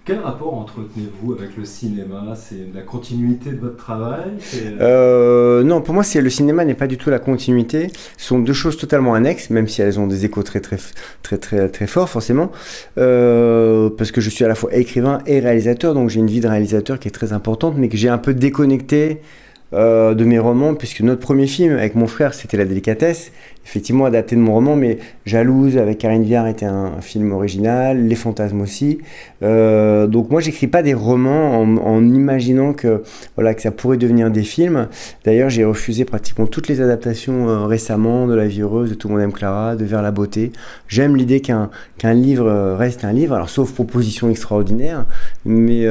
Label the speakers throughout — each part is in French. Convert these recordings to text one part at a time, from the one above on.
Speaker 1: Quel rapport entretenez-vous avec le cinéma? C'est la continuité de votre travail?
Speaker 2: Non, pour moi, le cinéma n'est pas du tout la continuité. Ce sont deux choses totalement annexes, même si elles ont des échos très forts, forcément. Parce que je suis à la fois écrivain et réalisateur, donc j'ai une vie de réalisateur qui est très importante, mais que j'ai un peu déconnecté de mes romans, puisque notre premier film avec mon frère, c'était La Délicatesse, effectivement adapté de mon roman, mais Jalouse avec Karine Viard était un film original, Les Fantasmes aussi. Donc moi, j'écris pas des romans en imaginant que ça pourrait devenir des films. D'ailleurs, j'ai refusé pratiquement toutes les adaptations récemment, de La Vie heureuse, de Tout le monde aime Clara, de Vers la beauté. J'aime l'idée qu'un livre reste un livre, alors sauf proposition extraordinaire, mais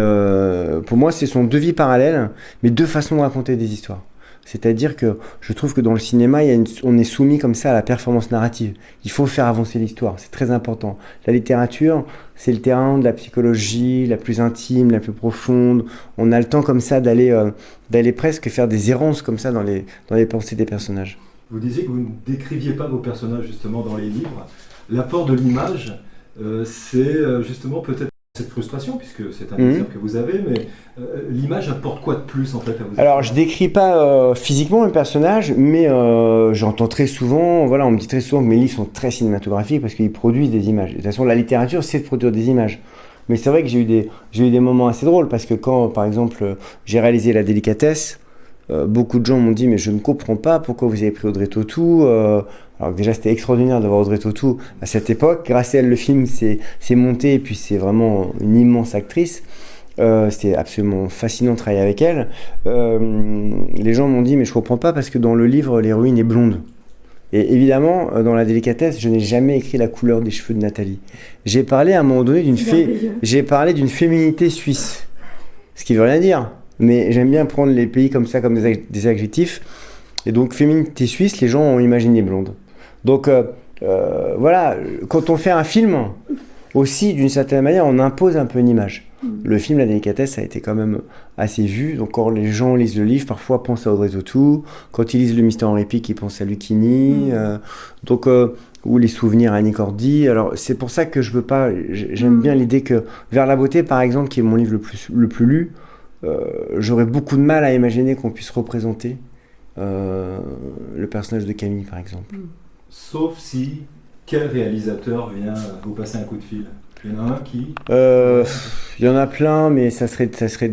Speaker 2: pour moi, ce sont deux vies parallèles, mais deux façons de raconter des histoires. C'est-à-dire que je trouve que dans le cinéma, on est soumis comme ça à la performance narrative. Il faut faire avancer l'histoire, c'est très important. La littérature, c'est le terrain de la psychologie, la plus intime, la plus profonde. On a le temps comme ça d'aller presque faire des errances comme ça dans les pensées des personnages.
Speaker 1: Vous disiez que vous ne décriviez pas vos personnages justement dans les livres. L'apport de l'image, c'est justement peut-être cette frustration, puisque c'est un désir que vous avez, mais l'image apporte quoi de plus en fait à vous?
Speaker 2: Alors je décris pas physiquement mes personnages, mais j'entends très souvent, on me dit très souvent que mes livres sont très cinématographiques parce qu'ils produisent des images. De toute façon, la littérature, c'est de produire des images. Mais c'est vrai que j'ai eu des moments assez drôles, parce que quand, par exemple, j'ai réalisé La Délicatesse, beaucoup de gens m'ont dit mais je ne comprends pas pourquoi vous avez pris Audrey Tautou, alors que déjà c'était extraordinaire d'avoir Audrey Tautou à cette époque. Grâce à elle, le film s'est monté, et puis c'est vraiment une immense actrice. C'était absolument fascinant de travailler avec elle. Les gens m'ont dit mais je comprends pas, parce que dans le livre l'héroïne est blonde. Et évidemment, dans La Délicatesse, je n'ai jamais écrit la couleur des cheveux de Nathalie. J'ai parlé à un moment donné d'une féminité suisse, ce qui veut rien dire. Mais j'aime bien prendre les pays comme ça, comme des adjectifs. Et donc, féminité suisse, les gens ont imaginé blonde. Donc, quand on fait un film, aussi, d'une certaine manière, on impose un peu une image. Le film La Délicatesse a été quand même assez vu. Donc, quand les gens lisent le livre, parfois pensent à Audrey Tautou. Quand ils lisent Le Mystère Henri Pic, ils pensent à Lucchini. Ou Les Souvenirs à Annie Cordy. Alors, c'est pour ça que je veux pas... J'aime bien l'idée que Vers la beauté, par exemple, qui est mon livre le plus lu, j'aurais beaucoup de mal à imaginer qu'on puisse représenter le personnage de Camille, par exemple.
Speaker 1: Sauf si, quel réalisateur vient vous passer un coup de fil? Il y en a un qui...
Speaker 2: Il y en a plein, mais ça serait ça serait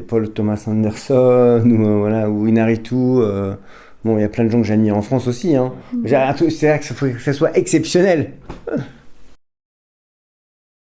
Speaker 2: Paul Thomas Anderson ou Inarritu. Bon, il y a plein de gens que j'admire en France aussi. Hein. C'est vrai qu'il faut que ça soit exceptionnel.